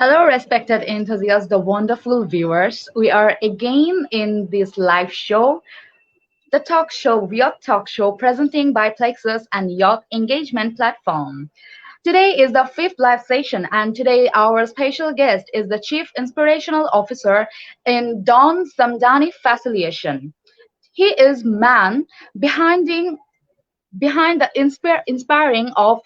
Hello, respected enthusiasts, the wonderful viewers. We are again in this live show, the talk show, Youth Talk Show, presenting by Plexus and Youth Engagement Platform. Today is the fifth live session, and today our special guest is the Chief Inspirational Officer in Don Sumdany Facilitation. He is man behind the inspiring of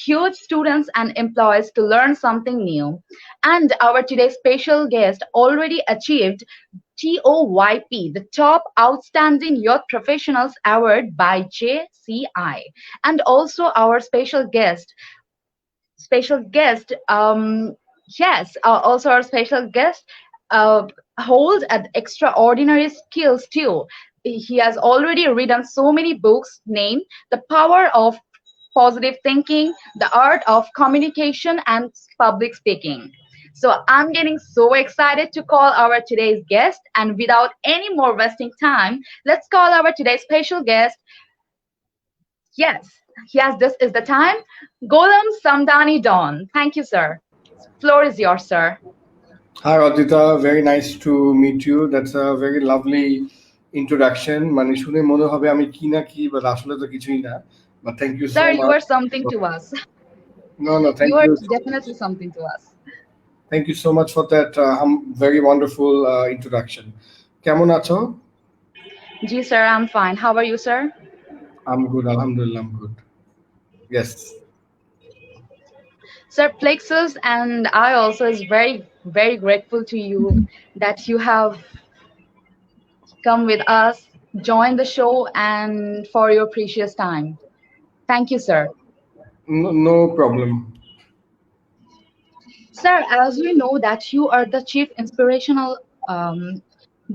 huge students and employees to learn something new. And our today's special guest already achieved TOYP, the Top Outstanding Youth Professionals Award by JCI. And also our special guest, yes, also our special guest uh, hold an extraordinary skills too. He has already written so many books named The Power of Positive Thinking, The Art of Communication, and Public Speaking. So I'm getting so excited to call our today's guest, and without any more wasting time, let's call our today's special guest. Yes, yes, this is the time. Ghulam Sumdany Don. Thank you, sir. Floor is yours, sir. Hi, Audrita. Very nice to meet you. That's a very lovely introduction. মানে শুনে মনে হবে আমি কি না কি, but আসলে তো কিছুই না. But thank you so Sir, much. you are something to us. No, thank You are you. definitely something to us. Thank you so much for that very wonderful introduction. কেমন আছো? Ji, sir, I'm fine. How are you, sir? I'm good. Alhamdulillah, I'm good. Yes. Sir, Plexus and I also is very, very grateful to you that you have come with us, joined the show, and for your precious time. Thank you, sir. No problem. Sir, as we know that you are the chief inspirational,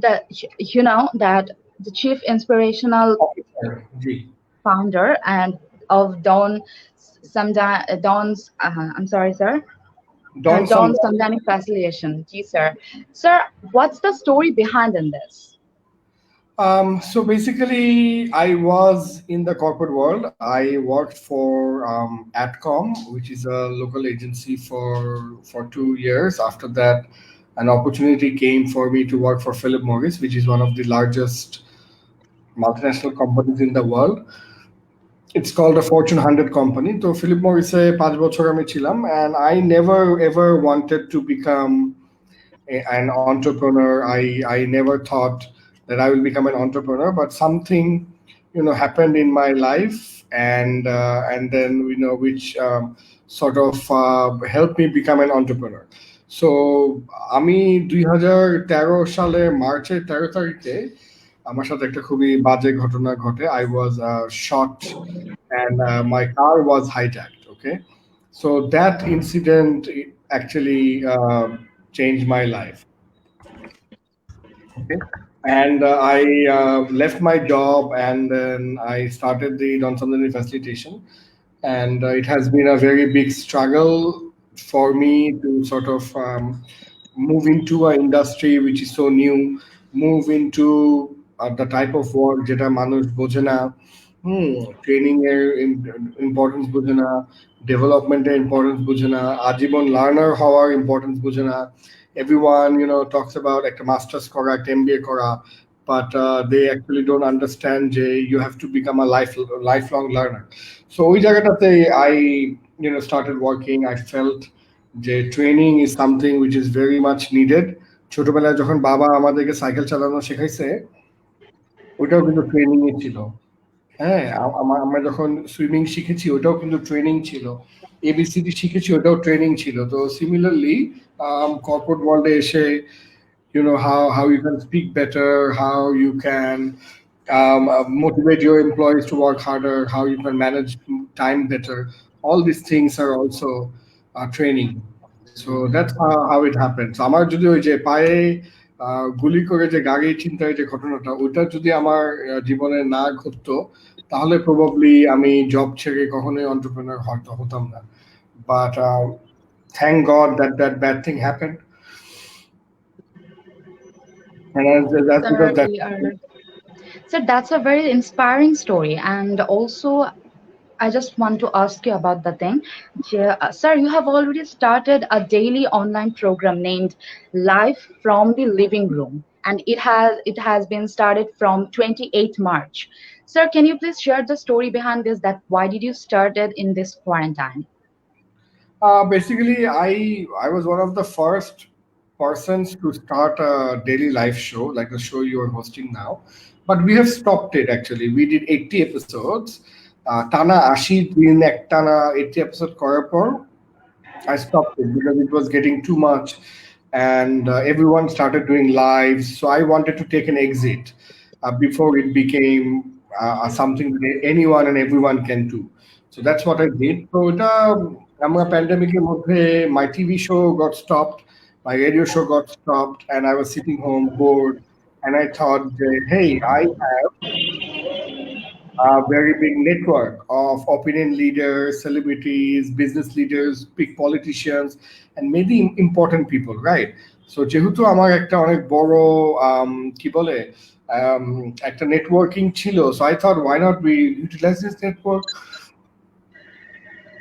the you know that the chief inspirational Ji. founder and of Don's. I'm sorry, sir. Don Don Sumdany. Sumdany Facilitation. Gee, sir. Sir, what's the story behind in this? So basically, I was in the corporate world. I worked for Atcom, which is a local agency for 2 years. After that, an opportunity came for me to work for Philip Morris, which is one of the largest multinational companies in the world. It's called a Fortune 100 company. So Philip Morris e 5 বছর আমি ছিলাম, and I never ever wanted to become an entrepreneur. I never thought that I will become an entrepreneur, but something happened in my life, and then which sort of helped me become an entrepreneur. So আমি 2013 সালে মার্চের 13 তারিখে আমার সাথে একটা খুবই বাজে ঘটনা ঘটে. I was shot and my car was hijacked. Okay, so that incident actually changed my life. Okay. And I left my job, and then I started the Don Sumdany Facilitation. And it has been a very big struggle for me to sort of move into an industry which is so new, move into the type of work যেটা মানুষ বোঝে না, training এর importance বোঝে না, ডেভেলপমেন্টের importance বোঝে না, আজীবন লার্নার হওয়ার ইম্পর্টেন্স বোঝে না. Everyone talks about একটা মাস্টার্স করা, একটা MBA করা, but they actually don't understand যে you have to become a lifelong learner. So ওই জায়গাটাতে I started working. I felt যে training is something which is very much needed. ছোটবেলায় যখন বাবা আমাদেরকে সাইকেল চালানো শেখাইছে, ওটাও কিন্তু ট্রেনিংয়ে ছিল। হ্যাঁ, আমরা যখন সুইমিং শিখেছি ওটাও কিন্তু ট্রেনিং ছিল। এবিসিডি শিখেছি ওটাও ট্রেনিং ছিল। তো সিমিলারলি কর্পোরেট ওয়ার্ল্ডে এসে how you can speak better, how you can motivate your employees to work harder, how you can manage time better. All these things are also training. So that's how it happens. আমার যদি ওই যে পায়ে গুলি করে যে গাড়ি ছিনতাইয়ের যে ঘটনাটা ওইটা যদি আমার জীবনে না ঘটতো তাহলে প্রবাবলি আমি জব ছেড়ে কখনোই এন্টারপ্রেনার হয়তো হতাম না। But thank God that that bad thing happened, and that's because Sir, that. we are. So that's a very inspiring story, and also I just want to ask you about the thing. Sir, you have already started a daily online program named Live from the Living Room, and it has been started from 28th March. Sir, can you please share the story behind this? That why did you start it in this quarantine? Basically, I was one of the first persons to start a daily live show like the show you are hosting now, but we have stopped it actually. We did 80 episodes. টানা 80 দিন একটানা 80 episode করার পর I stopped it because it was getting too much, and everyone started doing lives. So I wanted to take an exit before it became something that anyone and everyone can do. So that's what I did. So আমরা প্যান্ডেমিকের মধ্যে my TV show got stopped, my radio show got stopped, and I was sitting home bored, and I thought, hey, I have a very big network of opinion leaders, celebrities, business leaders, big politicians, and many important people, right? So যেহেতু আমার একটা অনেক বড় কি বলে um, একটা networking ছিল, so I thought why not we utilize this network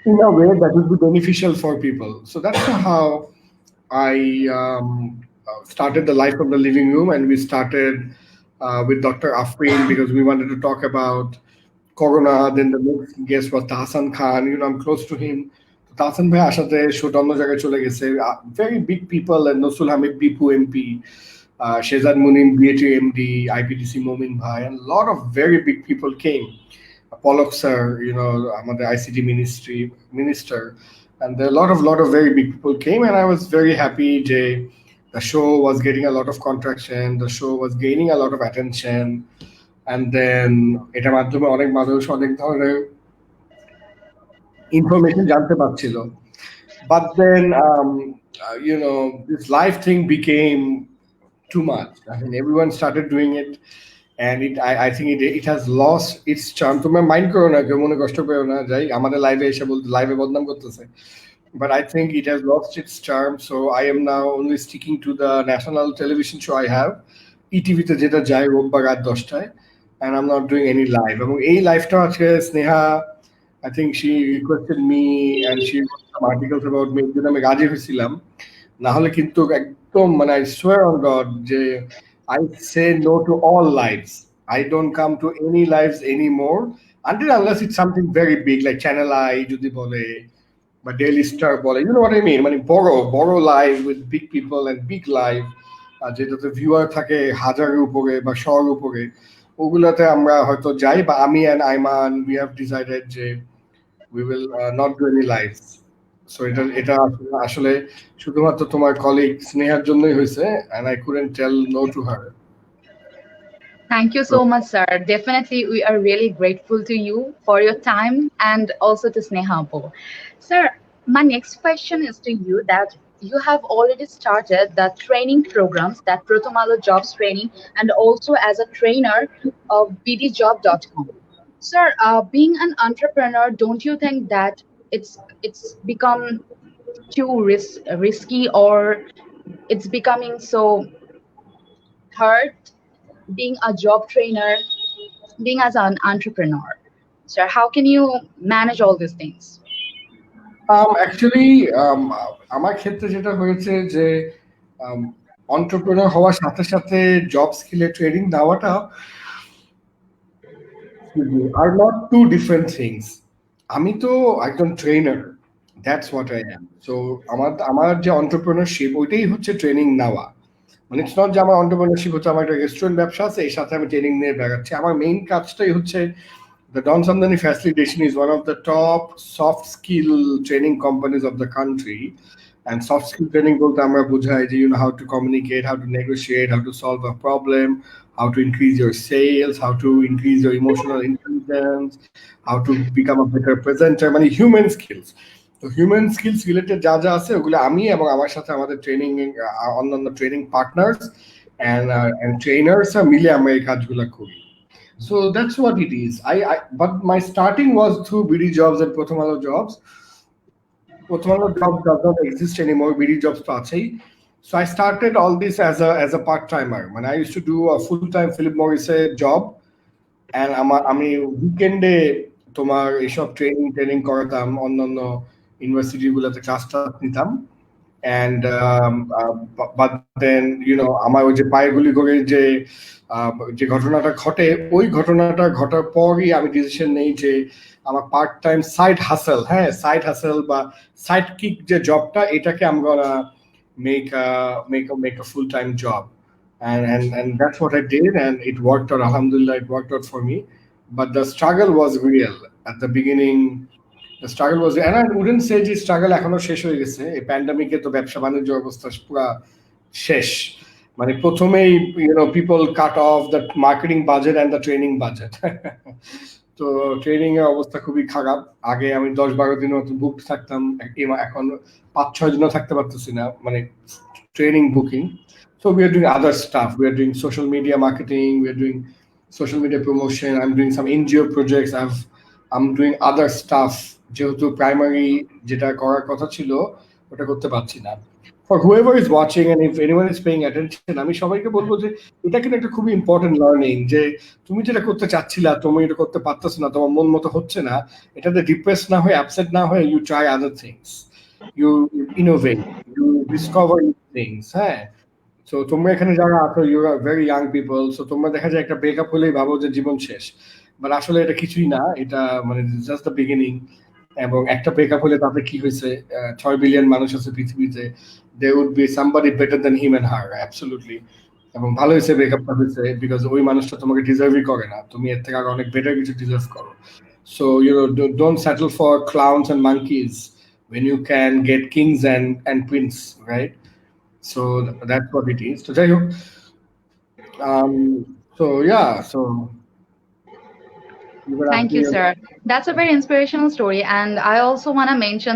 in a way that would be beneficial for people. So that's how I started the Life of the Living Room, and we started with Dr. Afreen because we wanted to talk about Corona. Then the next guest was Hasan Khan. I'm close to him. Tahsan ভাই আসাতে শোটা অন্য জায়গায় চলে গেছে। Very big people, and Nasrul Hamid Bipu MP, Shehzad Munim BAT MD, IPDC মোমিন ভাই, and a lot of very big people came. Pollock sir, আমাদের ICT minister, and there are a lot of very big people came, and I was very happy যে the show was getting a lot of contraction, the show was gaining a lot of attention, and then এটার মাধ্যমে অনেক মানুষ অনেক ধরনের information জানতে পারছিল। But then this live thing became too much. I mean, everyone started doing it, and I think it has lost its charm. তোমার mind করো না, কেউ মনে কষ্ট পেও না, যাই আমাদের লাইভে এসে বলতে লাইভে বদনাম করতেছে। But I think it has lost its charm, so I am now only sticking to the national television show I have, ইটিভিতে যেটা যায় রোববার রাত 10টায়, and I'm not doing any live. এবং এই লাইভটা আজকে Sneha, I think she requested me and she wrote some articles about me, যেটা আমি রাজি হয়েছিলাম। না হলে কিন্তু একদম মানে I swear on God যে I say no to all lives. I don't come to any lives anymore until unless it's something very big like Channel I যদি বলে বা ডেইলি স্টার বলে, you know what I mean, মানে বড় বড় live with big people and big live, যেটাতে viewer থাকে হাজারের উপরে বা শর উপরে, ওগুলাতে আমরা হয়তো যাই, বা আমি and Aiman we have decided যে we will not do any live. So এটা এটা আসলে শুধুমাত্র তোমার কলিগ স্নেহার জন্যই হয়েছে, and I couldn't tell no to her. Thank you so much, sir. Definitely, we are really grateful to you for your time and also to Sneha. Sir, my next question is to you that you have already started the training programs, that Protomalo Jobs Training, and also as a trainer of bdjob.com. Sir, being an entrepreneur, don't you think that it's become too risky, or it's becoming so hard being a job trainer, being as an entrepreneur? So how can you manage all these things? Actually আমার ক্ষেত্রে যেটা হয়েছে যে entrepreneur হওয়ার সাথে সাথে job স্কিলে training দেওয়াটা are not two different things. আমি তো একজন trainer, that's what I am. So আমার যে অন্টারপ্রেনারশিপ ওইটাই হচ্ছে ট্রেনিং নেওয়া। মানে ইটস নট যে আমার এন্টারপ্রেনারশিপ হচ্ছে আমার একটা রেস্টুরেন্ট ব্যবসা আছে, এর সাথে আমি ট্রেনিং নিয়ে বেড়াচ্ছি। আমার মেইন কাজটাই হচ্ছে the Don Samdani Facilitation is one of the top soft skill training companies of the country. And soft skill training বলতে আমরা বোঝাই যে how to communicate, how to negotiate, how to solve a problem, how to increase your sales, how to increase your emotional intelligence, how to become a better presenter, মানে human skills. তো human skills related যা যা আছে ওগুলো আমি এবং আমার সাথে আমাদের ট্রেনিং অন্যান্য ট্রেনিং পার্টনার্স এন্ড ট্রেনার্স মিলে আমরা এই কাজগুলো করি। So that's what it is. But my starting was through BD jobs and Prothomalo jobs. Prothomalo jobs does not exist anymore. BD jobs to আছেই. So I started all this as a part timer. When I used to do a full time Philip Morris job, and আমি উইকেন্ডে তোমার এইসব training করাতাম, অন্যান্য ইউনিভার্সিটিগুলোতে class নিতাম। and but then আমার ওই যে পায়ে গুলি করে যে ঘটনাটা ঘটে, ওই ঘটনাটা ঘটার পরই আমি ডিসিশন নেই যে আমার পার্ট টাইম সাইড হাসেল বা সাইড কিক যে জবটা, এটাকে আমরা make a full time job, and that's what I did, and it worked out. Alhamdulillah, it worked out for me, but the struggle was real at the beginning. The struggle was, and I wouldn't say যে struggle এখনো শেষ হয়ে গেছে। এই প্যান্ডামিকে তো ব্যবসা বাণিজ্য অবস্থা পুরা শেষ। মানে প্রথমেই people cut off the marketing budget and the training budget. তো ট্রেনিং এর অবস্থা খুবই খারাপ। আগে আমি 10-12 দিনের মতো বুকড থাকতাম, এখন 5-6 দিনও থাকতে পারতেছি না, মানে training booking. So we are doing other stuff. We are doing social media marketing. We are doing social media promotion. I'm doing some NGO projects. I'm doing other stuff. যেহেতু প্রাইমারি যেটা করার কথা ছিল ওটা করতে পারছি না। For whoever is watching and if anyone is paying attention, আমি সবাইকে বলবো যে এটা কিন্তু একটা খুবই ইম্পর্টেন্ট লার্নিং, যে তুমি যেটা করতে চাচ্ছিলা তুমি এটা করতে পারতেছ না, তোমার মন মতো হচ্ছে না, এটাতে ডিপ্রেস না হয়ে, আপসেট না হয়ে, you try other things, you innovate, you discover new things। হ্যাঁ, সো তোমরা এখানে যারা আছো, you are very young people, so তোমরা দেখা যায় একটা ব্রেকআপ হলেই ভাবো যে জীবন শেষ, বাট আসলে এটা কিছুই না, এটা মানে জাস্ট দ্য বিগিনিং। এবং একটা ব্রেকআপ হলে তাতে কি হয়েছে, 6 বিলিয়ন মানুষ আছে পৃথিবীতে, there would be somebody better than him and her, absolutely। এবং ভালো হয়েছে ব্রেকআপটা হয়েছে, বিকজ ওই মানুষটা তোমাকে ডিজার্ভই করে না, তুমি এর থেকে আরো অনেক বেটার কিছু ডিজার্ভ করো। So don't settle for clowns and monkeys when you can get kings and queens, right? So that's what it is. So যাই হোক, so yeah, so you were Thank asking you, sir. That's a very inspirational story, and I also want to mention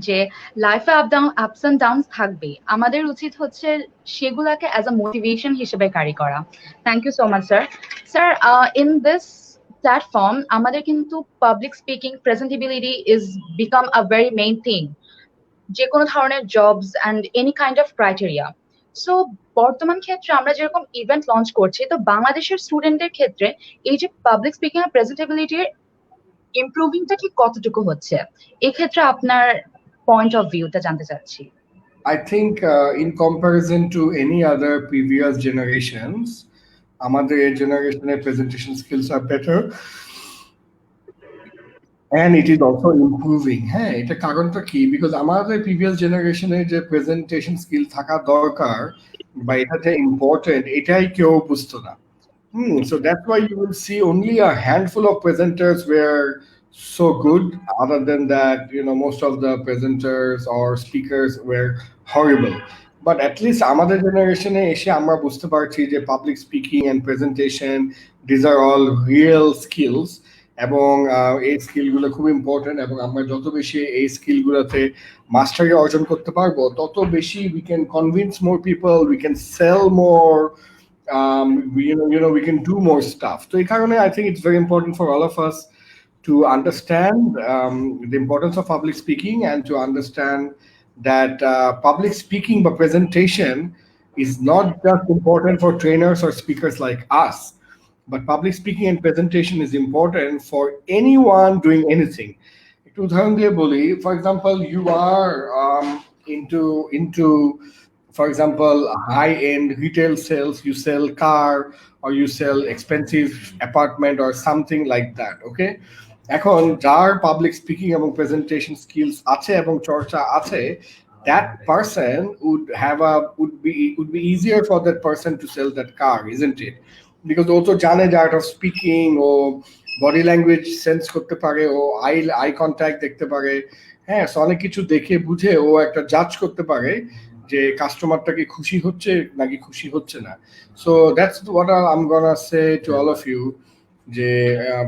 যে লাইফে ups and downs থাকবে, আমাদের উচিত হচ্ছে সেগুলাকে as a motivation হিসেবে carry করা। Thank you so much, sir. Sir, in this platform, আমাদের কিন্তু public speaking, presentability is become a very main thing. যে কোনো ধরনের jobs and any kind of criteria. So বর্তমান ক্ষেত্রে আমরা যেরকম ইভেন্ট লঞ্চ করছি, তো বাংলাদেশের স্টুডেন্টদের ক্ষেত্রে এই যে পাবলিক স্পিকিং আর প্রেজেন্টেবিলিটির ইমপ্রুভিংটা ঠিক কতটুকু হচ্ছে, এক্ষেত্রে আপনার পয়েন্ট অফ ভিউটা জানতে চাচ্ছি। I think in comparison to any other previous generations, আমাদের এই জেনারেশনের presentation skills are better, and it is also improving। হ্যাঁ, এটা কারণটা কি, বিকজ আমাদের প্রিভিয়াস জেনারেশনের যে প্রেজেন্টেশন স্কিল থাকা দরকার বা এটা যে ইম্পর্টেন্ট, এটাই কেউ বুঝতো না। So that's why you will see only a handful of presenters were so good. Other than that, most of the presenters or speakers were horrible. But at least আমাদের জেনারেশনে এসে আমরা বুঝতে পারছি যে public speaking and presentation, these are all real skills, এবং এই স্কিলগুলো খুব ইম্পর্টেন্ট, এবং আমরা যত বেশি এই স্কিলগুলোতে মাস্টারি অর্জন করতে পারবো তত বেশি we can convince more people, we can sell more, we can do more stuff. So এই কারণে I think it's very important for all of us to understand the importance of public speaking, and to understand that public speaking by presentation is not just important for trainers or speakers like us, but public speaking and presentation is important for anyone doing anything. একটু উদাহরণ দিয়ে বলি, for example, you are into for example high-end retail sales, you sell car or you sell expensive apartment or something like that, okay? এখন যার public speaking এবং presentation skills আছে এবং চর্চা আছে, that person would be easier for that person to sell that car, isn't it? Because also জানে the art of speaking ও body language sense করতে পারে, ও আই কন্ট্যাক্ট দেখতে পারে, হ্যাঁ, so অনেক কিছু দেখে বুঝে ও একটা জাজ করতে পারে যে কাস্টমারটা কি খুশি হচ্ছে নাকি খুশি হচ্ছে না। So that's what I am gonna say to all of you, যে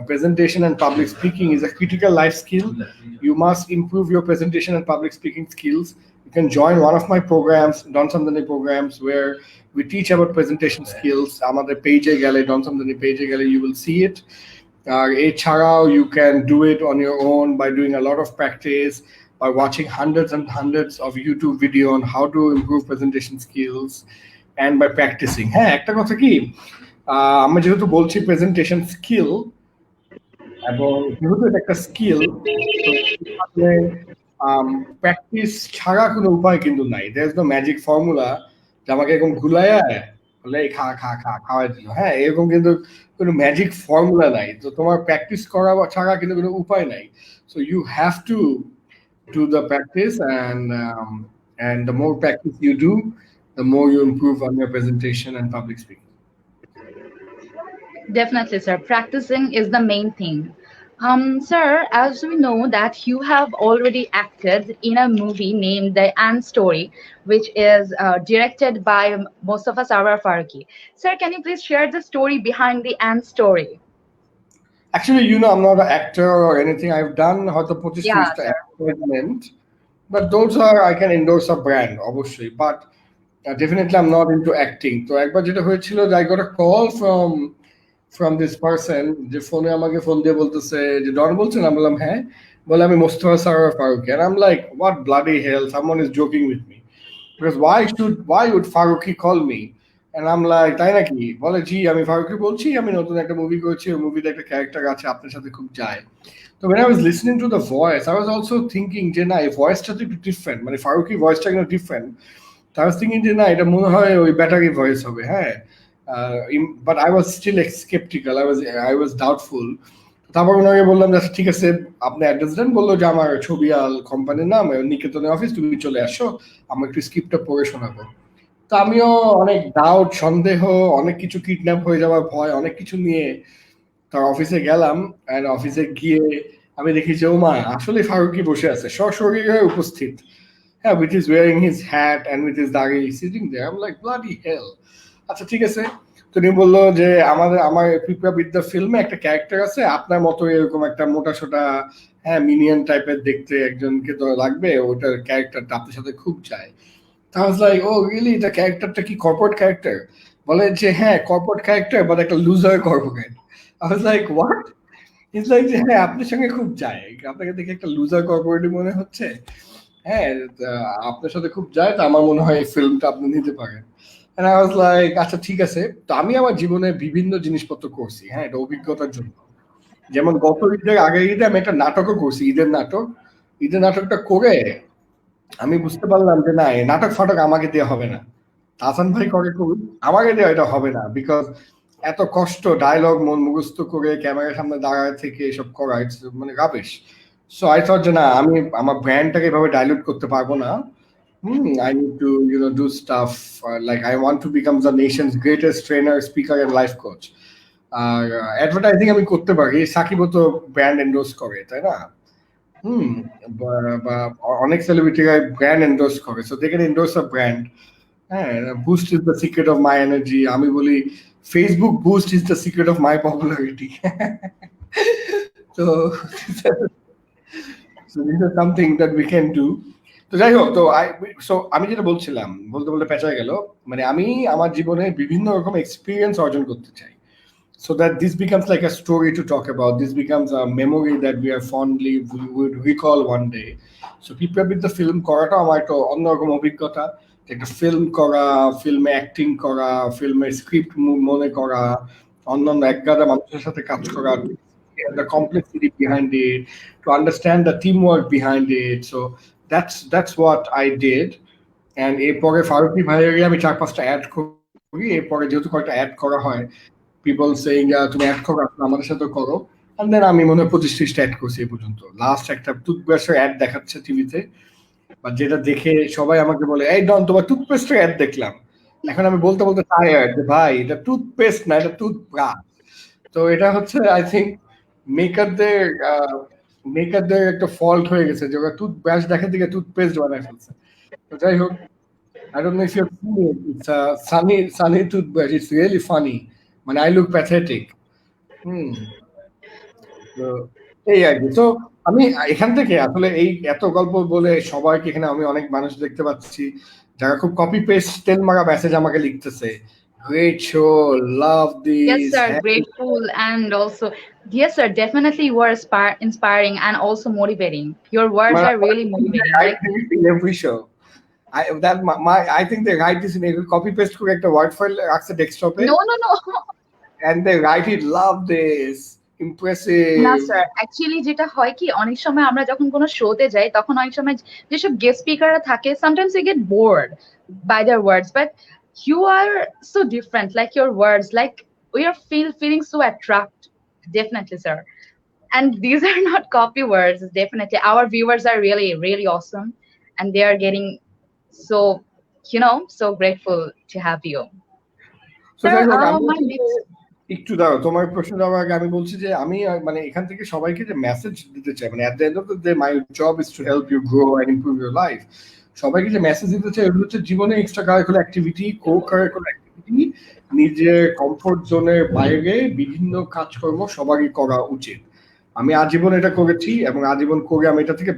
presentation and public speaking is a critical life skill. You must improve your presentation and public speaking skills. You can join one of my programs, Don Sumdany programs, where we teach about presentation skills. Amader page e gele, Don Sumdany page e gele, you will see it. Echarao, you can do it on your own by doing a lot of practice, by watching hundreds and hundreds of YouTube video on how to improve presentation skills, and by practicing. হ্যাঁ, একটা কথা কি, আমরা যেহেতু বলছি presentation skill, এবং যেহেতু এটা একটা স্কিল, প্র্যাকটিস ছাড়া কোনো উপায় কিন্তু নাই। There is no magic formula যে আমাকে এরকম ঘুলাইয়া বলে খা খা খা খাওয়াই দিল, হ্যাঁ, এরকম কিন্তু কোনো ম্যাজিক ফর্মুলা নাই। তো তোমার প্র্যাকটিস করা ছাড়া কিন্তু কোনো উপায় নাই। So you have to do the practice, and the more practice you do, the more you improve on your presentation and public speaking. Definitely, sir. Practicing is the main thing. Sir, as we know that you have already acted in a movie named The Ant Story, which is directed by Mustafa Sarwar Farooqi. Sir, can you please share the story behind The Ant Story? Actually, I'm not an actor or anything. I've done Hota Yeah, Potish sir. advertisement, but those are, I can endorse a brand, obviously. But definitely, I'm not into acting. So, একবার যেটা হয়েছিল, I got a call from this person, যে ফোনে আমাকে phone দিয়ে বলতেছে যে ডন বলছেন, আমি বললাম হ্যাঁ, বলে আমি Mostafa Sarwar Faruqui, and I'm like, what bloody hell, someone is joking with me, because why would Farooqi call me? And I'm like, তাই নাকি? বলে জি, আমি ফারুকি বলছি, আমি নতুন একটা মুভি করছি, ওই মুভিতে একটা ক্যারেক্টার আছে, আপনার সাথে খুব যায়। তো when I was listening to the voice, I was also thinking যে না, এই ভয়েসটা তো একটু ডিফারেন্ট, মানে ফারুকি ভয়েসটা কিন্তু ডিফারেন্ট। তো I was thinking যে না, এটা মনে হয় ওই ব্যাটারি ভয়েস হবে, হ্যাঁ। But I was still skeptical, I was doubtful. তারপর ওনাকে বললাম যে ঠিক আছে, আপনি অ্যাড্রেস দেন, বললো যে আমার ছবি আল কোম্পানির নাম নিকেতনের অফিস, তুমি চলে আসো, আমরা একটু স্ক্রিপ্টটা পড়ে শোনাবো। তো আমিও অনেক ডাউট, সন্দেহ, অনেক কিছু, কিডন্যাপ হয়ে যাওয়ার ভয়, অনেক কিছু নিয়ে তার অফিসে গেলাম। আর অফিসে গিয়ে আমি দেখি যে ওমা, আসলে ফারুকি বসে আছে, সশরীরে উপস্থিত, হ্যাঁ, with his wearing his hat and with his দাড়ি sitting there. I'm like, bloody hell. আচ্ছা ঠিক আছে। তো উনি বললো যে আমার পিঁপড়া বিদ্যা ফিল্মে একটা ক্যারেক্টার আছে, আপনার মতো এরকম একটা মোটা সোটা, হ্যাঁ, মিনিয়ন টাইপের দেখতে একজনকে তো লাগবে, ওটার ক্যারেক্টারটা আপনার সাথে খুব চায়। I was like, oh really, the ক্যারেক্টারটা কি কর্পোরেট ক্যারেক্টার? বলে যে হ্যাঁ, কর্পোরেট ক্যারেক্টার, বাট একটা loser corporate. I was like, what? He's like যে হ্যাঁ, আপনার সঙ্গে খুব যায়, আপনাকে দেখে একটা লুজার কর্পোরেটই মনে হচ্ছে, হ্যাঁ, আপনার সাথে খুব যায়, তো আমার মনে হয় এই ফিল্মটা আপনি নিতে পারেন। And I was like, আচ্ছা ঠিক আছে। তো আমি আমার জীবনে বিভিন্ন জিনিসপত্র করছি, হ্যাঁ, এটা অভিজ্ঞতার জন্য। যেমন গত ঈদের আগের ঈদে আমি একটা নাটকও করছি, ঈদের নাটকটা করে আমি বুঝতে পারলাম যে না, এই নাটক ফাটক আমাকে দেওয়া হবে না, হাসান ভাই করে করুন, আমাকে দেওয়া এটা হবে না, বিকজ এত কষ্ট ডায়লগ মন মুখস্থ করে ক্যামেরার সামনে দাঁড়ায় থেকে এসব করা, মানে রাবিশ। সো আই থট যে না, আমি আমার ব্র্যান্ডটাকে এভাবে ডাইলুট করতে পারবো না। I need to do stuff like I want to become the nation's greatest trainer, speaker and life coach. Advertising আমি করতে পারি, সাকিবও তো ব্র্যান্ড এন্ডোর্স করে, তাই না? বা অনেক সেলিব্রিটিরা ব্র্যান্ড এন্ডোর্স করে, so they can endorse a brand. হ্যাঁ, boost is the secret of my energy. আমি বলি Facebook boost is the secret of my popularity. তো this is something that we can do. তো যাই হোক, তো আমি যেটা বলছিলাম, বলতে বলতে পেঁচা গেল, মানে আমি আমার জীবনে বিভিন্ন রকম এক্সপিরিয়েন্স অর্জন করতে চাই, so that this becomes like a story to talk about, this becomes a memory that we would recall one day. So people with the film করাটা আমার একটা অন্যরকম অভিজ্ঞতা, একটা ফিল্ম করা, ফিল্মে অ্যাক্টিং করা, ফিল্মের স্ক্রিপ্ট মনে করা, অন্যান্য একগাদা মানুষের সাথে কাজ করা, the complexity behind it, to understand the teamwork behind it. So that's what I did. And এরপরে ফারুকি ভাইয়ের আমি 4-5টা অ্যাড করি, এরপরে যেহেতু কয়েকটা অ্যাড করা হয়, people saying তুমি অ্যাড করো, আমাদের সাথে করো, and then আমি মনে হয় 25-30টা অ্যাড করছি এই পর্যন্ত। লাস্ট একটা টুথব্রাশের অ্যাড দেখাচ্ছে টিভিতে, বা যেটা দেখে সবাই আমাকে বলে, এই ডন তোমার টুথপেস্টের অ্যাড দেখলাম। এখন আমি বলতে বলতে টায়ার্ড যে ভাই এটা টুথপেস্ট না, এটা টুথব্রাশ। তো এটা হচ্ছে আই থিঙ্ক মেকারদের মেকারদের একটা ফল্ট হয়ে গেছে যে ওরা টুথব্রাশ দেখা দিকে টুথপেস্ট বানায় ফেলছে। তো যাই হোক, I don't know if you've seen it. It's a sunny toothbrush. It's really funny. মানে I look pathetic. হুম। তো এই আর কি। তো আমি এখান থেকে আসলে এই এত গল্প বলে সবাইকে এখানে আমি অনেক মানুষ দেখতে পাচ্ছি যারা খুব কপি পেস্ট তেল মারা মেসেজ আমাকে লিখতেছে, great show, love Yes, this, sir. হ্যাঁ। Grateful and also, yes, sir. Definitely, you are inspiring and also motivating. Your words মানে are really motivating. Right Like, in every show. I think they write this in every copy paste করে একটা word file রাখছে ডেস্কটপে, no, no, no. and they write it, love this, না impressive. Sir, actually যেটা হয় কি অনেক সময় আমরা যখন কোনো শোতে যাই তখন অনেক সময় যেসব গেস্ট স্পিকাররা থাকে sometimes we get bored by their words, but you are so different, like your words, like we are feeling so attract. Definitely, sir. And these are not copy words. Definitely our viewers are really really awesome, and they are getting so, so grateful to have you, তো sir. যাই হোক, আমি My next. একটু দাঁড়াও, তোমার প্রশ্ন দেওয়ার আগে আমি বলছি যে আমি মানে এখান থেকে সবাইকে যে মেসেজ দিতে চাই, মানে at the end of the day my job is to help you grow and improve your life. সবাইকে যে মেসেজ দিতে চাই এগুলো হচ্ছে জীবনে extracurricular activity, cocurricular activity, নিজের কমফোর্ট জোনের বাইরে বিভিন্ন কাজকর্ম সবারই করা উচিত। আমি আজীবন এটা করেছি এবং আজীবন করে আমি এটা থেকে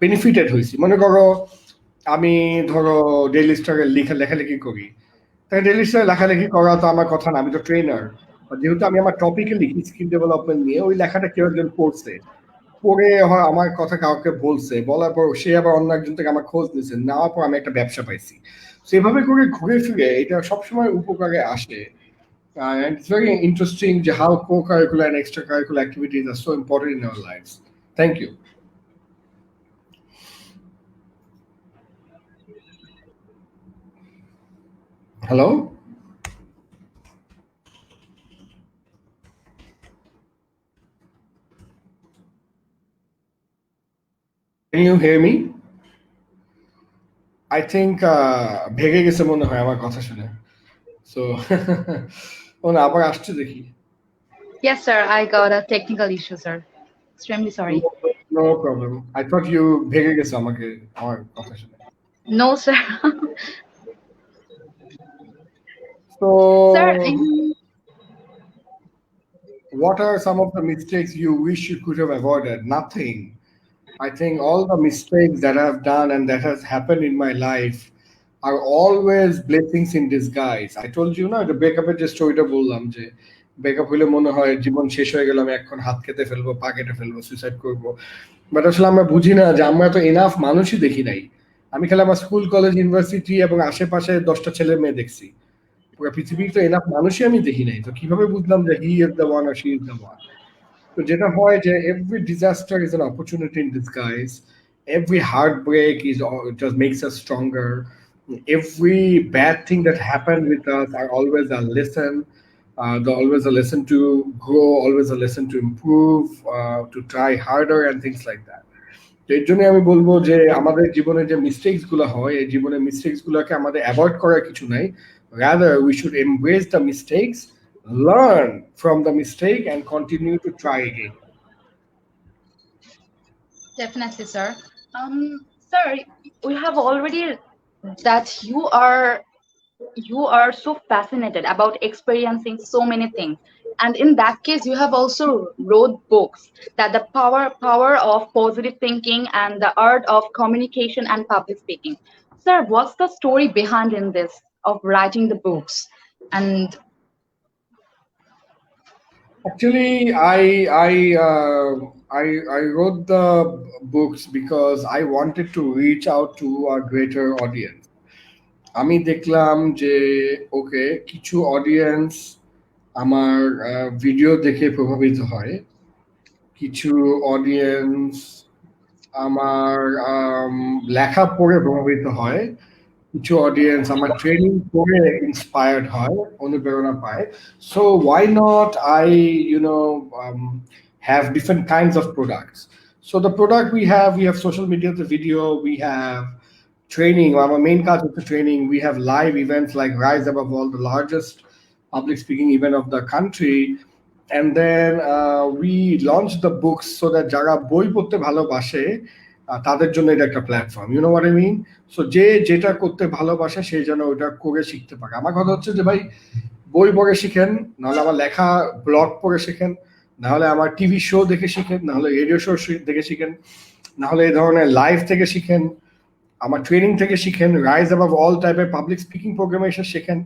বেনিফিটেড হয়েছি। মনে করো আমি ধরো ডেইলি স্টারে লেখালেখি করি, তাই ডেইলি স্টারে লেখালেখি করা তো আমার কথা না, আমি তো ট্রেনার। যেহেতু আমি আমার টপিকে লিখি স্কিল ডেভেলপমেন্ট নিয়ে, ওই লেখাটা কেউ একজন পড়ছে, পড়ে হয় আমার কথা কাউকে বলছে, বলার পর সে আবার অন্য একজন থেকে আমার খোঁজ নিয়েছে, নেওয়ার পর আমি একটা ব্যবসা পাইছি। সেভাবে করে ঘুরে ফিরে এটা সবসময় উপকারে আসে। And it's very interesting how co-curricular and extracurricular activities are so important in our lives. Thank you. Hello? Can you hear me? I think ভেঙে গেছে মনে হয় আমার কথা শুনে। So ও না, আবার আসছে দেখি। Yes, sir. I got a technical issue, sir. Extremely sorry. No problem. I thought you ভেঙে গেছে আমাকে আমার কথা শুনে। No, sir. Sir, So what are some of the mistakes you wish you could have avoided? Nothing. I think all the mistakes that I've done and that has happened in my life are always blessings in disguise. I told you না, the breakup এর যে স্টোরিটা বললাম যে breakup হইলে মনে হয় জীবন শেষ হয়ে গেল, আমি এখন হাত কেটে ফেলবো, পা কেটে ফেলবো, সুইসাইড করবো। বাট আসলে আমরা বুঝি না যে আমরা তো এনাফ মানুষই দেখি নাই। আমি খালি আমার স্কুল কলেজ ইউনিভার্সিটি এবং আশেপাশে 10টা ছেলে মেয়ে দেখছি, পুরো পৃথিবীর তো এনাফ মানুষই আমি দেখি নাই। তো কিভাবে বুঝলাম যে he is the one or she is the one? তো যেটা হয় যে every disaster is an opportunity in disguise. Every heartbreak just makes us stronger. Every bad thing that happened with us are always a lesson. Always a lesson to grow, always a lesson to improve, to try harder and things like that. তো এর জন্য আমি বলবো যে আমাদের জীবনে যে mistakes গুলো হয়, এই জীবনের মিস্টেকস গুলোকে আমাদের অ্যাভয়েড করার কিছু নাই, rather we should embrace the mistakes, learn from the mistake and continue to try again. definitely, sir. Sir, we have already that you are so fascinated about experiencing so many things, and in that case you have also wrote books that the power of positive thinking and the art of communication and public speaking. Sir, what's the story behind in this of writing the books? And Actually, I wrote the books because I wanted to reach out to a greater audience. আমি দেখলাম যে ওকে কিছু audience আমার video দেখে প্রভাবিত হয়, কিছু audience আমার লেখা পড়ে প্রভাবিত হয়, কিছু অডিয়েন্স আমার ট্রেনিং করে ইন্সপায়ার্ড হয়, অনুপ্রেরণা পায়। So why not I have different kinds of products. So the product we have social media, the video, we have training. Our main card is the training. We have live events like Rise Above All, the largest public speaking event of the country. And then we launched the books so that যারা বই পড়তে ভালোবাসে তাদের জন্য এটা একটা platform, you know what I mean. So যে যেটা করতে ভালোবাসে সেই যেন ওটা করে শিখতে পারে। আমার কথা হচ্ছে যে ভাই বই পড়ে শিখেন, নাহলে আমার লেখা ব্লগ পড়ে শিখেন, নাহলে আমার টিভি শো দেখে শিখেন, নাহলে রেডিও শো দেখে শিখেন, নাহলে এই ধরনের লাইভ থেকে শিখেন, আমার ট্রেনিং থেকে শিখেন, রাইজ অ্যাবাভ অল টাইপের পাবলিক স্পিকিং প্রোগ্রামে এসে শেখেন।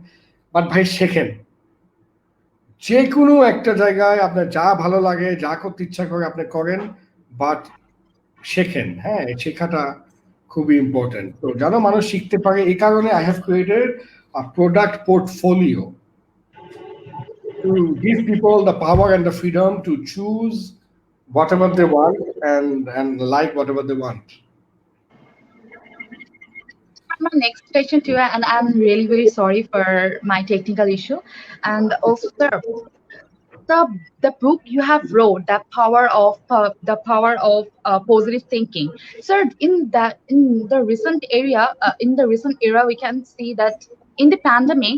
বাট ভাই শেখেন, যে কোনো একটা জায়গায় আপনার যা ভালো লাগে, যা করতে ইচ্ছা করে আপনি করেন, বাট শেখেন। হ্যাঁ, শেখাটা খুবই ইম্পর্টেন্ট। তো যেন মানুষ শিখতে পারে, এই কারণে I have created a product portfolio to give people the power and the freedom to choose whatever they want and like whatever they want. My next question to you, and I'm really very sorry for my technical issue. And also, sir, the book you have wrote, the power of positive thinking, sir. In the recent area, we can see that in the pandemic,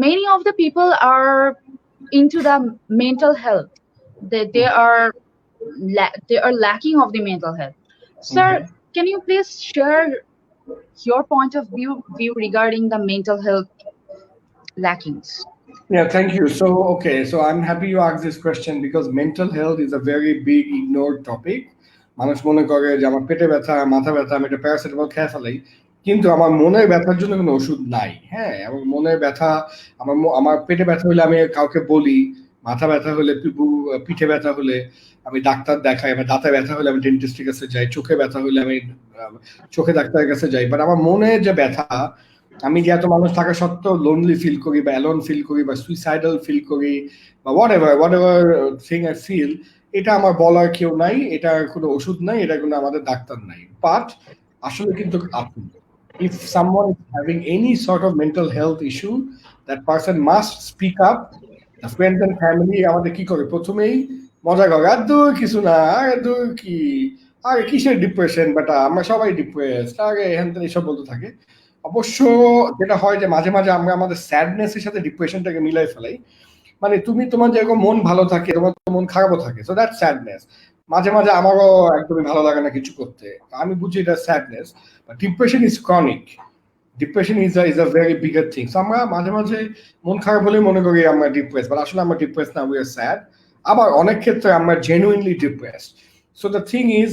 many of the people are into the mental health. They are lacking of the mental health. Sir, Okay. can you please share your point of view regarding the mental health lackings? Yeah, thank you. So, okay, so I'm happy you asked this question because mental health is a very big ignored topic. মানুষ মনে করে যে আমার পেটে ব্যথা, মাথা ব্যথা, আমি একটা প্যারাসিটামল খেয়ে ফেলাই, কিন্তু আমার মনের ব্যথার জন্য কোনো ওষুধ নাই। হ্যাঁ, আমার মনের ব্যথা, আমার পেটে ব্যথা হলে আমি কাউকে বলি, মাথা ব্যথা হলে, পিঠে ব্যথা হলে আমি ডাক্তার দেখাই, আমার দাঁতে ব্যথা হলে আমি ডেন্টিস্টের কাছে যাই, চোখে ব্যথা হলে আমি চোখে ডাক্তারের কাছে যাই। বাট আমার মনে যে ব্যথা, আমি যে এত মানুষ থাকা সত্ত্বেও লোনলি ফিল করি বা অ্যালোন ফিল করি বা সুইসাইডাল ফিল করি বা whatever thing I feel, এটা আমার বলার কেউ নাই, এটা কোনো ওষুধ নাই, এটা কোনো আমাদের ডাক্তার নাই। বাট আসলে কিন্তু আপনি, if someone is having any sort of mental health issue, that person must speak up. The friends and family আমাদের কি করে, প্রথমেই মজা করে, আর দূর কিছু না, আর দূর কি, আর কিসের ডিপ্রেশন, বেটা আমরা সবাই ডিপ্রেসড, আরে হ্যান ত্যান এসব বলতে থাকে। অবশ্য যেটা হয় যে মাঝে মাঝে আমরা আমাদের স্যাডনেসের সাথে ডিপ্রেশনটাকে মিলাই ফেলাই। মানে তুমি তোমার যেরকম মন ভালো থাকে, তোমার তো মন খারাপও থাকে, সো দ্যাট স্যাডনেস। মাঝে মাঝে আমারও একদমই ভালো লাগে না কিছু করতে, আমি বুঝি এটা sadness, but depression is chronic. Depression is a very bigger thing. So আমরা মাঝে মাঝে মন খারাপ হলে মনে করি আমরা ডিপ্রেস, বাট আসলে আমরা ডিপ্রেস না, উই আর স্যাড। আবার অনেক ক্ষেত্রে আমরা genuinely depressed. So the thing is,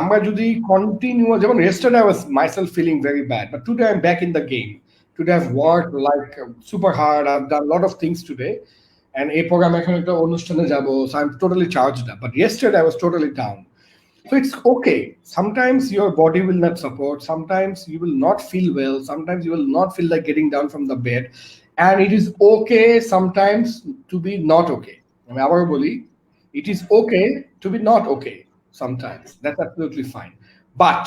আমরা যদি কন্টিনিউ, যেমন yesterday I was myself feeling very bad, but today I'm back in the game. Today I've worked like super hard, I've done a lot of things today, and এই প্রোগ্রামে এখন একটা অনুষ্ঠানে যাব, so I'm totally charged up. But yesterday I was totally down. So it's okay. Sometimes your body will not support, sometimes you will not feel well, sometimes you will not feel like getting down from the bed, and it is okay sometimes to be not okay. আমি আবার বলি, it is okay to be not okay sometimes. That's absolutely fine. But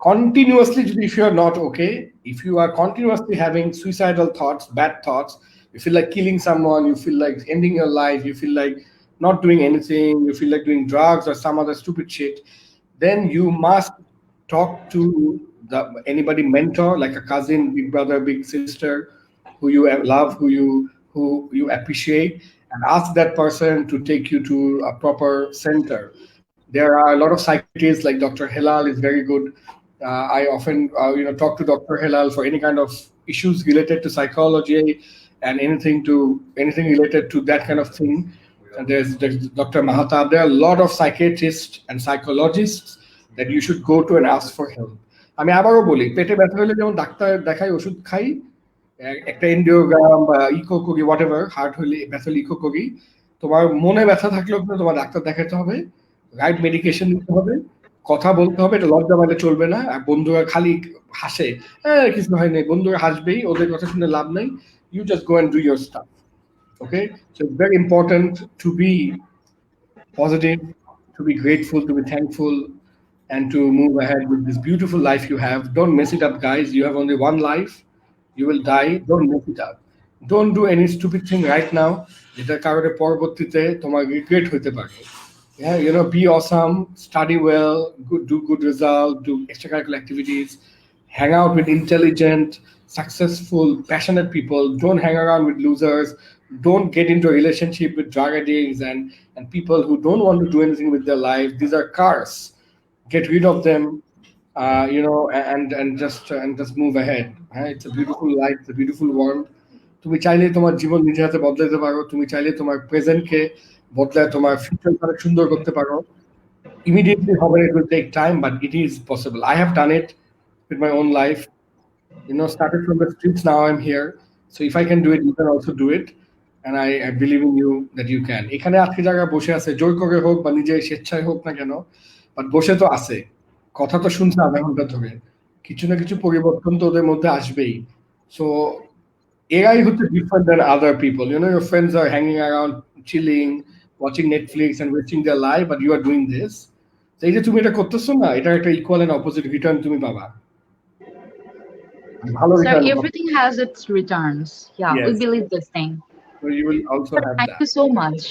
continuously, if you are not okay, if you are continuously having suicidal thoughts, bad thoughts, you feel like killing someone, you feel like ending your life, you feel like not doing anything, you feel like doing drugs or some other stupid shit, then you must talk to anybody mentor, like a cousin, big brother, big sister, who you love, who you appreciate, and ask that person to take you to a proper center. There are a lot of psychiatrists like Dr. Hilal is very good. I often talk to Dr. Hilal for any kind of issues related to psychology and anything related to that kind of thing. And there's Dr. Mahatab. There are a lot of psychiatrists and psychologists that you should go to and ask for help. আমি আবারও বলি, পেটে ব্যথা হলে যেমন doctor দেখাই, ওষুধ খাই, একটা এন্ডিওগ্রাম বা ইকো করি, হোয়াট এভার, হার্ট হলে ব্যথা হলে ইকো করি। তোমার মনে ব্যথা থাকলেও কিন্তু তোমার ডাক্তার দেখাতে হবে, রাইট মেডিকেশন নিতে হবে, কথা বলতে হবে, এটা লজ্জা মানে চলবে না। আর বন্ধুরা খালি হাসে, হ্যাঁ কিছু হয় নাই, বন্ধুরা হাসবেই, ওদের কথা শুনে লাভ নাই। You just go and do your stuff. Okay, so it's very important to be positive, to be grateful, to be thankful, and to move ahead with this beautiful life you have. Don't mess it up, guys. You have only one life. You will die. Don't mess it up. Don't do any stupid thing right now যেটা কারণে পরবর্তীতে তোমার regret হতে পারে। Yeah, be awesome, study well, do good result, do extracurricular activities, hang out with intelligent, successful, passionate people. Don't hang around with losers. Don't get into a relationship with drug addicts and people who don't want to do anything with their life. These are cars. Get rid of them, and just move ahead. হ্যাঁ, it's a beautiful life, it's a beautiful world. তুমি চাইলে তোমার জীবন নিজে হাতে বদলাতে পারো, তুমি চাইলে তোমার প্রেজেন্টকে বদলায় তোমার ফিউচারকে অনেক সুন্দর করতে পারো। Immediately হবে, it will take time, but it is possible. I have done it with my own life. Started from the streets, now I'm here. So if I can do it, you can also do it. And I believe in you that you can. এখানে আজকে জায়গা বসে আছে, জোর করে হোক বা নিজের স্বেচ্ছায় হোক না কেন, বাট বসে তো আছে, কথা তো শুনছে আধা ঘন্টা ধরে, কিছু না কিছু পরিবর্তন তো ওদের মধ্যে আসবেই। সো AI হচ্ছে different than other people. Your friends are hanging around, chilling, watching Netflix and wasting their life, but you are doing this. তো এই যে তুমি এটা করতেছো না, এটা একটা ইকুয়াল এন্ড অপোজিট রিটার্ন তুমি পাবা, ভালো Sir, রিটার্ন পাবা। everything has its returns. Yeah, we Yes. believe this thing. So you will also Sir, have thank you that. so much.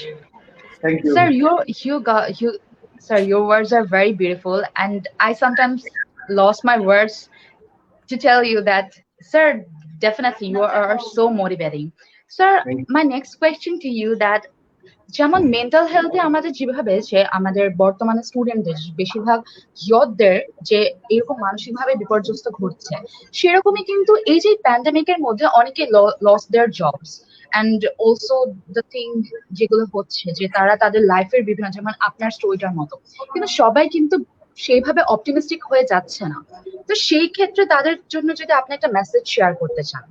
Thank Sir, you. sir, your words are very beautiful, and I sometimes lost my words to tell you that, sir, definitely you are so motivating. Sir, Thank my next question to you that যেমন mental হেলথে আমাদের যেভাবে যে আমাদের বর্তমানে স্টুডেন্টদের বেশিরভাগ ইয়তদের যে এরকম মানসিকভাবে বিপর্যস্ত ঘটছে, সেরকমই কিন্তু এই যে প্যান্ডেমিকের মধ্যে অনেকে loss their jobs and also the thing যেগুলো হচ্ছে যে তারা তাদের লাইফের বিভিন্ন, যেমন আপনার স্টোরিটার মতো, কিন্তু সবাই কিন্তু সেইভাবে অপটিমিস্টিক হয়ে যাচ্ছে না। তো সেই ক্ষেত্রে তাদের জন্য যদি আপনি একটা মেসেজ শেয়ার করতে চান।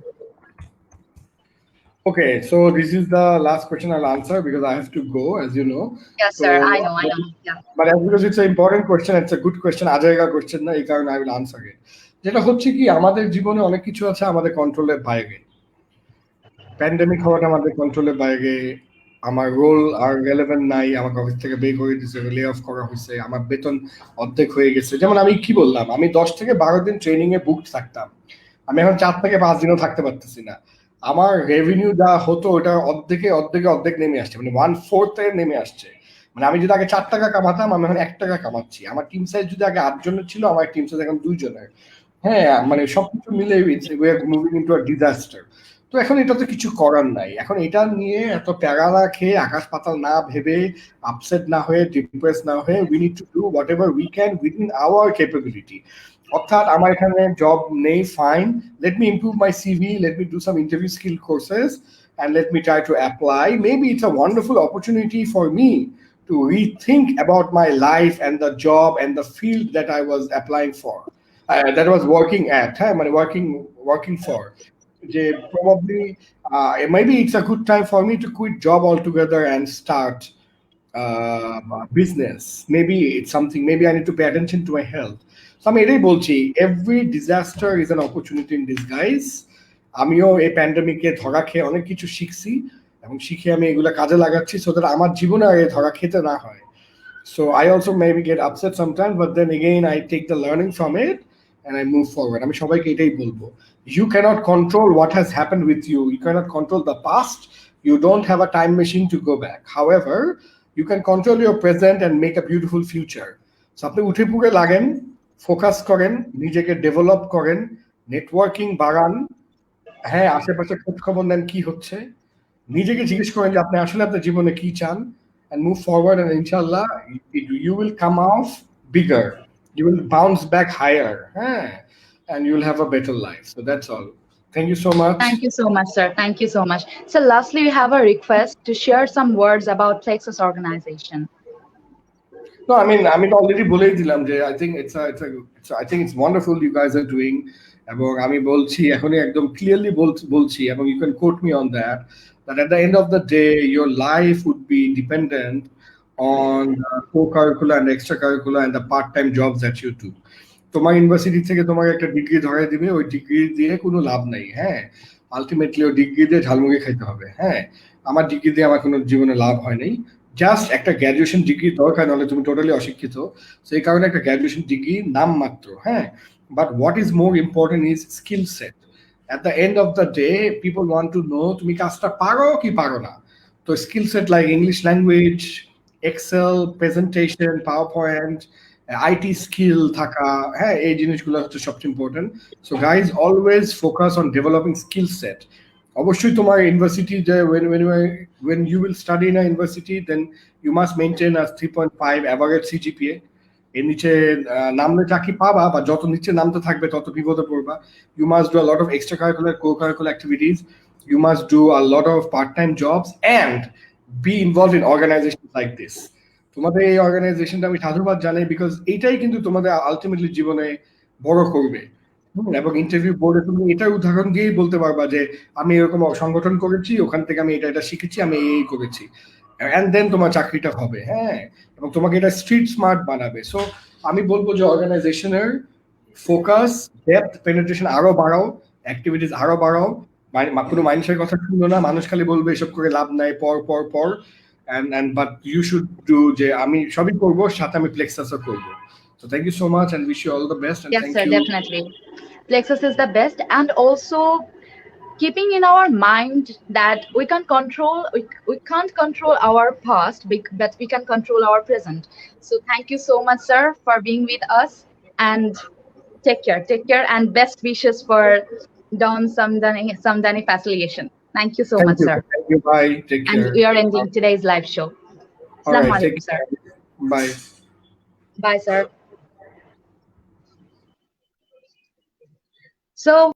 Okay, so this is the last question I'll answer because I have to go, as you know. Yes, sir, I So, know, I know. Yeah. but as because it's an important question, it's a good question, আজাইগা question না, এই কারণে I will answer it. যেটা হচ্ছে কি, আমাদের জীবনে অনেক কিছু আছে আমাদের কন্ট্রোলের বাইরে। প্যান্ডেমিক হওয়াটা আমাদের কন্ট্রোলের বাইরে। আমার রোল আর রেলেভেন্ট নাই, আমাকে অফিস থেকে বের করে দিচ্ছে, লে অফ করা হয়েছে, আমার বেতন অর্ধেক হয়ে গেছে। যেমন আমি কি বললাম, আমি 10 থেকে 12 দিন ট্রেনিং এ বুকড থাকতাম, আমি এখন 4 থেকে 5 দিনও থাকতে পারতেছি না। আমার রেভিনিউ যা হতো ওটা অর্ধেক নেমে আসছে, মানে 1/4 নেমে আসছে। মানে আমি যদি আগে 4 টাকা কামাতাম, আমি এখন 1 টাকা কামাচ্ছি। আমার টিম সাইজ যদি আগে 8 জনের ছিল, আমার টিম সাইজ এখন 2 জনের। হ্যাঁ, মানে সবকিছু মিলে we are moving into a disaster. তো এখন এটা তো কিছু করার নাই, এখন এটা নিয়ে এত প্যারা না খেয়ে, আকাশ পাতাল না ভেবে, আপসেট না হয়ে, ডিপ্রেস না হয়ে, we need to do what ever we can within hour capability. অর্থাৎ আমার এখানে জব নেই, fine, let me improve my CV, let me do some interview skill courses and let me try to apply. Maybe it's a wonderful opportunity for me to rethink about my life and the job and the field that I was applying for, that was working at, মানে working for. Probably maybe it's a good time for me to quit job altogether and start business. Maybe it's something, maybe I need to pay attention to my health. So আমি এটাই বলছি, every disaster is an opportunity in disguise. আমিও এই প্যান্ডেমিকে ধরা খেয়ে অনেক কিছু শিখছি, এবং শিখে আমি এগুলো কাজে লাগাচ্ছি so that আমার জীবনে আর এই ধরা খেতে না হয়। So I also maybe get upset sometimes, but then again I take the learning from it and I move forward. আমি সবাইকে এটাই বলবো, you cannot control what has happened with you, you cannot control the past, you don't have a time machine to go back. However, you can control your present and make a beautiful future. So আপনি উঠে পড়ে লাগেন, focus করেন, নিজেকে develop করেন, networking বাড়ান, হ্যাঁ, আশেপাশে খোঁজ খবর নেন কি হচ্ছে, নিজেকে জিজ্ঞেস করেন যে আপনি আসলে আপনার জীবনে কি চান, and move forward, and inshallah you will come off bigger, you will bounce back higher, and you will have a better life. So that's all. Thank you so much. Thank you so much, sir. Thank you so much. So, lastly, we have a request to share some words about Plexus organization. No, I mean, already বলেই দিলাম যে I think I think it's wonderful you guys are doing, এবং আমি বলছি এখনই একদম clearly বলছি, এবং you can quote me on that at the end of the day your life would be dependent on the co-curricular and extracurricular and the part-time jobs that you do. তোমার university থেকে তোমাকে একটা degree ধরাই দিবে, ওই degree দিয়ে কোনো লাভ নাই। হ্যাঁ, আলটিমেটলি ওই ডিগ্রি দিয়ে ঝালমুড়ি খাইতে হবে। হ্যাঁ, আমার ডিগ্রি দিয়ে আমার কোনো জীবনে লাভ হয় নাই। জাস্ট একটা গ্র্যাজুয়েশন ডিগ্রি দরকার, নাহলে তুমি টোটালি অশিক্ষিত। সেই কারণে একটা গ্র্যাজুয়েশন ডিগ্রি নাম মাত্র। হ্যাঁ, but what is more important is skill set. At the end of the day people want to know তুমি কাজটা পারো কি পারো না। তো skill set like English language, Excel, presentation, PowerPoint, IT skill থাকা, হ্যাঁ, এই জিনিসগুলো হচ্ছে সবচেয়ে important. So guys always focus on developing skill set. অবশ্যই তোমার ইউনিভার্সিটি যে when you will study in a university, then you must maintain a 3.5 average CGPA। এর নিচে নামলে চাকরি পাবা, বা যত নিচে নামতে থাকবে তত বিপদে পড়বা। You must do a lot of extracurricular, co-curricular activities. You must do a lot of part-time jobs and be involved in organizations like this। তোমাদের এই অর্গানাইজেশনটা আমি সাধুবাদ জানাই, বিকজ এইটাই কিন্তু তোমাদের আলটিমেটলি জীবনে বড় করবে। এবং ইন্টারভিউ বোর্ডে তুমি এটার উদাহরণ দিয়েই বলতে পারবা যে আমি এরকম সংগঠন করেছি, ওখান থেকে আমি এটা শিখেছি, আমি এই করেছি, অ্যান্ড দেন তোমার চাকরিটা হবে। হ্যাঁ, এবং তোমাকে এটা স্ট্রিট স্মার্ট বানাবে। সো আমি বলবো যে অর্গানাইজেশনের ফোকাস, ডেপথ, পেনিট্রেশন আরো বাড়াও, অ্যাক্টিভিটিস আরো বাড়াও। কোনো মানুষের কথা শুনো না, মানুষ খালি বলবে এসব করে লাভ নাই, পর পর পর। and but you should do যে আমি সবই করবো, সাথে আমি প্লেক্সাসও করবো। So thank you so much and wish you all the best, and Yes, thank sir, you. definitely. Plexus is the best, and also keeping in our mind that we can't control our past, but we can control our present. So thank you so much, sir, for being with us, and take care, and best wishes for Don Samdani Facilitation. Thank you so much, sir. Thank you, bye, take And care. we are ending today's live show. All Assalamu right, take alaikum, sir. care, bye. Bye, sir. So